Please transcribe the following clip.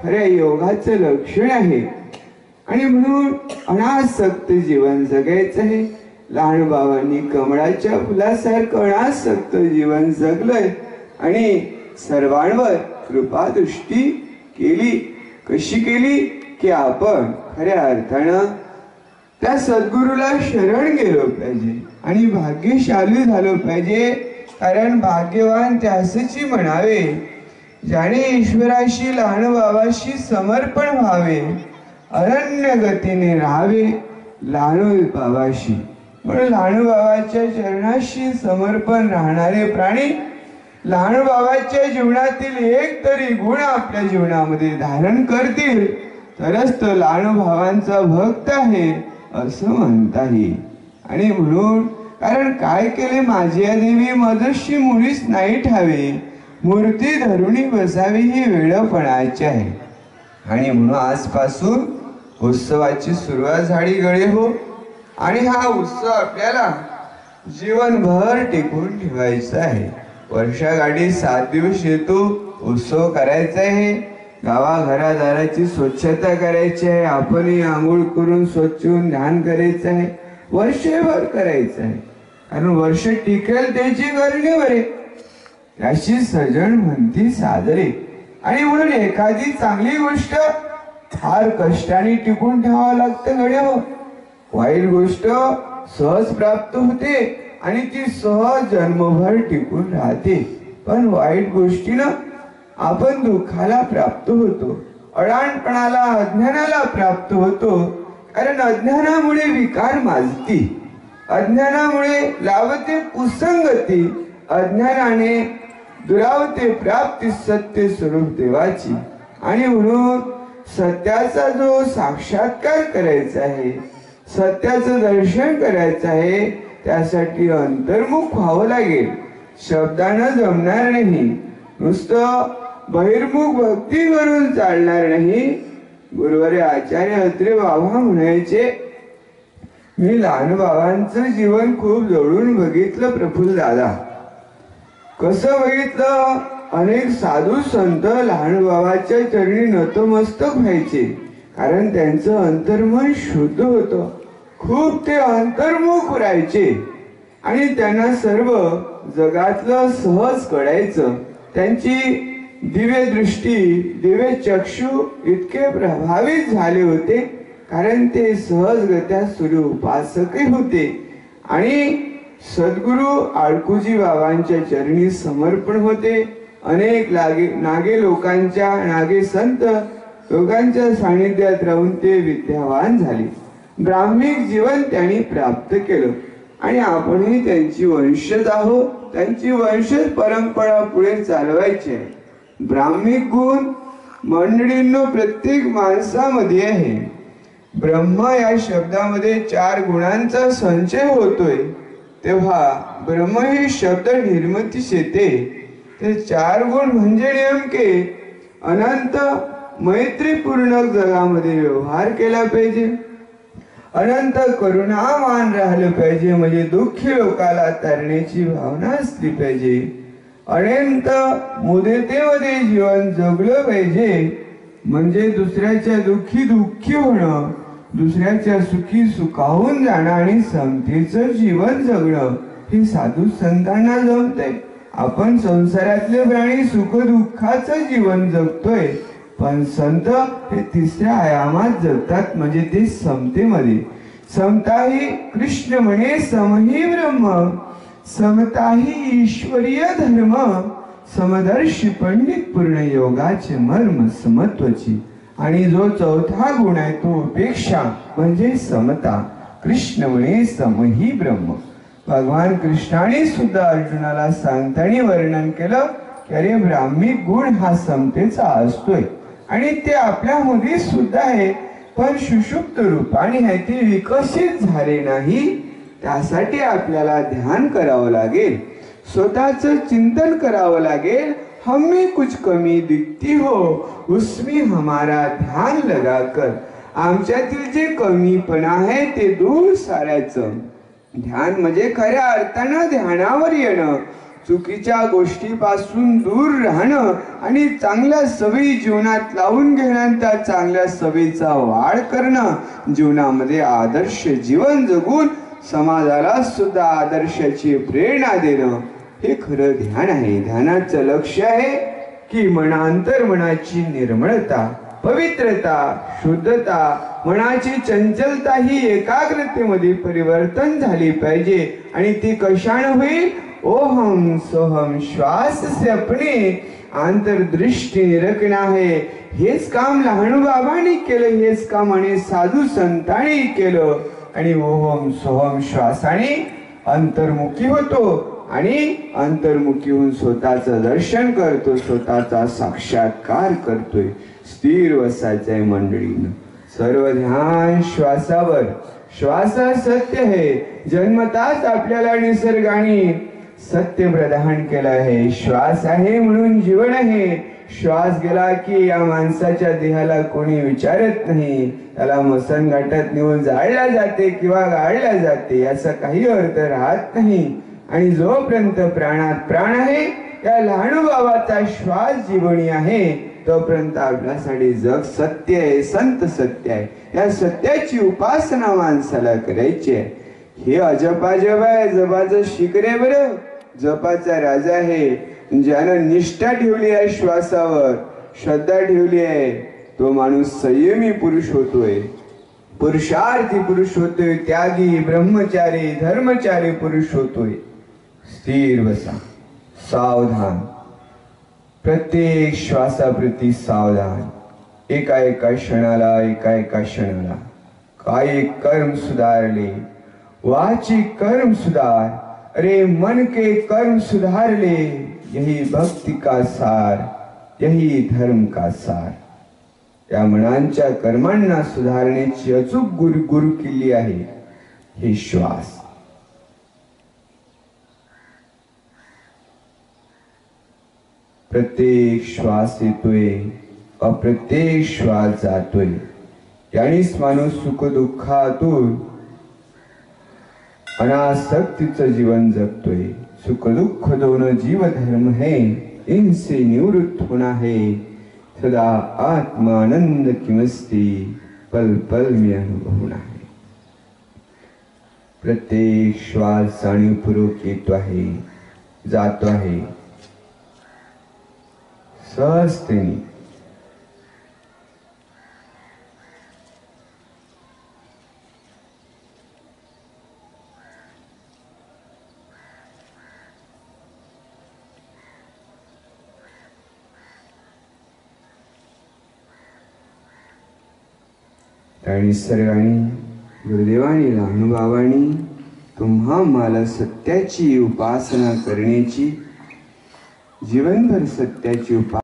खऱ्या योगाचं लक्षण आहे. आणि म्हणून अनासक्त जीवन जगायचं आहे. लहान बाबांनी कमळाच्या फुलासारखं अनासक्त जीवन जगलंय आणि सर्वांवर कृपादृष्टी केली. कशी केली की आपण खऱ्या अर्थानं त्या सद्गुरूला शरण गेलो पाहिजे आणि भाग्यशाली झालो पाहिजे. कारण भाग्यवान त्यासची म्हणावे ज्याने ईश्वराशी लहान बाबाशी समर्पण व्हावे, अनन्य गतीने राहावे लहान बाबाशी. म्हणून लहान बाबाच्या चरणाशी समर्पण राहणारे प्राणी लहान बाबाच्या जीवनातील एक तरी गुण आपल्या जीवनामध्ये धारण करतील तरच तो लहान भावांचा भक्त आहे असं म्हणता येईल. आणि म्हणून कारण काय केले माझ्या देवी मजशी मुळीच नाही ठावे, मूर्ती धरुणी बसावी ही वेळपणाची आहे. आणि म्हणून आजपासून उत्सवाची सुरुवात झाली गळे हो. आणि हा उत्सव आपल्याला जीवनभर टिकून ठेवायचा आहे. वर्षागाडी 7 दिवस येतो, उत्सव करायचा आहे. गावाघरादाराची स्वच्छता करायची आहे. आपणही आंघोळ करून स्वच्छ होऊन ध्यान करायचं आहे. वर्षभर करायचं आहे. कारण वर्ष टिकेल त्याची करणे बरे, त्याची सजण म्हणती सादरे. आणि म्हणून एखादी चांगली गोष्ट फार कष्टाने टिकून ठेवावं लागतं गड्या हो. वाईट गोष्ट सहज प्राप्त होते आणि ती सहज जन्मभर टिकून राहते. पण वाईट गोष्टीनं आपण दुःखाला प्राप्त होतो, अडाणपणाला अज्ञानाला प्राप्त होतो. कारण अज्ञानामुळे विकार माजती, अज्ञानामुळे लावते कुसंगती, अज्ञानाने दुरावते प्राप्ती सत्य स्वरूप देवाची. आणि म्हणून सत्याचा जो साक्षात्कार करायचा आहे, सत्याचं दर्शन करायचं आहे, त्यासाठी अंतर्मुख व्हावं लागेल. शब्दानं जमणार नाही, नुसतं बहिर्मुख भक्ती करून चालणार नाही. गुरुवारी आचार्य अत्रे बाबा म्हणायचे, मी लहान बाबांचं जीवन खूप जवळून बघितलं प्रफुल्ल दादा. कसं बघितलं? अनेक साधू संत लहान बाबाच्या चरणी नतमस्तक व्हायचे. कारण त्यांचं अंतर्मन शुद्ध होतं, खूप ते अंतर्मुख राहायचे आणि त्यांना सर्व जगातलं सहज कळायचं. त्यांची दिव्य दृष्टी, दिव्य चक्षु इतके प्रभावित झाले होते कारण ते सहजगत्या सूर्य उपासकही होते. आणि सद्गुरु आळकुजी बाबांच्या चरणी समर्पण होते. अनेक नागे लोकांच्या, नागे संत लोकांच्या सानिध्यात राहून ते विद्यावान झाले. ब्राह्मिक जीवन त्यांनी प्राप्त केलं आणि आपणही त्यांची वंशज आहोत. त्यांची वंशज परंपरा पुढे चालवायची आहे. ब्राह्मिक गुण मंडळींनो प्रत्येक माणसामध्ये आहे. ब्रह्म या शब्दामध्ये 4 गुणांचा संचय होतोय. तेव्हा ब्रह्म ही शब्द निर्मितीस येते. ते 4 गुण म्हणजे नेमके अनंत मैत्रीपूर्ण जगामध्ये व्यवहार केला पाहिजे, अनंत करुणावान राहिलं पाहिजे, म्हणजे दुःखी लोकाला तरण्याची भावना असली पाहिजे, अनंत मुदतेमध्ये जीवन जगलं पाहिजे, म्हणजे दुसऱ्याच्या दुःखी होणं, दुसऱ्याच्या सुखी सुखावून जाणं आणि समतेचं जीवन जगणं हे साधू संतांना जमतंय. आपण संसारातले प्राणी सुख दुःखाचं जीवन जगतोय, पण संत हे 3ऱ्या आयामात जगतात, म्हणजे ते समतेमध्ये. समता ही कृष्ण म्हणे समही ब्रह्म, समता ही ईश्वरीय धर्म, समदर्शी पंडित पूर्ण योगाचे मर्म समत्वाची. आणि जो 4था गुण आहे तो उपेक्षा म्हणजे समता. कृष्ण म्हणे समही ब्रह्म. भगवान कृष्णाने सुद्धा अर्जुनाला सांगताना वर्णन केलं की अरे ब्राह्मिक गुण हा समतेचा असतोय आणि ते आपल्यामध्ये सुद्धा आहे, पण सुषुप्त रूपाने आहे, ते विकसित झाले नाही. त्यासाठी आपल्याला ध्यान करावं लागेल, स्वतःचं चिंतन करावं लागेल. हमें कुछ कमी दिखती हो उसमें हमारा ध्यान लगा कर. आमच्यातील जे कमीपणा आहे ते दूर सारायचं. ध्यान म्हणजे खऱ्या अर्थानं ध्यानावर येणं, चुकीच्या गोष्टीपासून दूर राहणं आणि चांगल्या सवयी जीवनात लावून घेणं, त्या चांगल्या सवयीचा वाढ करणं, जीवनामध्ये आदर्श जीवन जगून समाजाला सुद्धा आदर्शाची प्रेरणा देणं, हे खरं ध्यान आहे. ध्यानाचं लक्ष्य आहे की मनाची निर्मळता, पवित्रता, शुद्धता, मनाची चंचलता ही एकाग्रतेमध्ये परिवर्तन झाली पाहिजे. आणि ती कशाने होईल? ओहम सोहम श्वास से अपने अंतर्दृष्टी निरखना है. हेच काम लहानूबाबांनी केलं, हेच काम आणि साधू संतांनी केलं. आणि ओहम सोहम श्वासाने अंतर्मुखी होतो आणि अंतर्मुखी होऊन स्वतःचं दर्शन करतो, स्वतःचा साक्षात्कार करतोय. स्थिर बसायचंय मंडळीनं. सर्व ध्यान श्वासावर. श्वास सत्य है. जन्मताच आपल्याला निसर्गाने सत्य प्रदान केलं आहे. श्वास आहे म्हणून जीवन आहे. श्वास गेला की या माणसाच्या देहाला कोणी विचारत नाही. त्याला मसनघाटात नेऊन जाळल्या जाते किंवा गाळल्या जाते, याचा काही अर्थ राहत नाही. आणि जोपर्यंत प्राणात प्राण आहे, त्या लहानूबाबाचा श्वास जीवनी आहे, तोपर्यंत आपल्यासाठी जग सत्य आहे, संत सत्य आहे. या सत्याची उपासना माणसाला करायची आहे. हे अजपाजप आहे. जपाचं शिकरे बरं. जपाचा राजा आहे. ज्यानं निष्ठा ठेवली आहे, श्वासावर श्रद्धा ठेवली आहे, तो माणूस संयमी पुरुष होतोय, पुरुषार्थी पुरुष होतोय, त्यागी ब्रह्मचारी धर्मचारी पुरुष होतोय. स्थिर बसा, सावधान, प्रत्येक श्वासाप्रती सावधान. एका एका क्षणाला काही कर्म सुधारले, वाची कर्म सुधार. अरे मन के कर्म सुधार ले, यही भक्ति का सार, यही धर्म का सार. या मनांच्या कर्मांना सुधारण्याची अचूक गुरु किल्ली आहे हे श्वास. प्रत्येक श्वास येतोय, अप्रत्येक श्वास जातोय. यानेच माणूस सुख दुःखातून अनासक्तीचं जीवन जगतोय. सुख दुःख दोनों जीव धर्म है, इनसे निवृत्त होना है. सदा आत्मानंद की मस्ती पल पल में अनुभवना है. प्रत्येक श्वास जाणीवपूर्वक येतो आहे, जातो आहे सहजतेने. आणि सर्वांनी गुरुदेवानी लहानूबाबांनी तुम्हा मला सत्याची उपासना करण्याची, जीवनभर सत्याची उपासना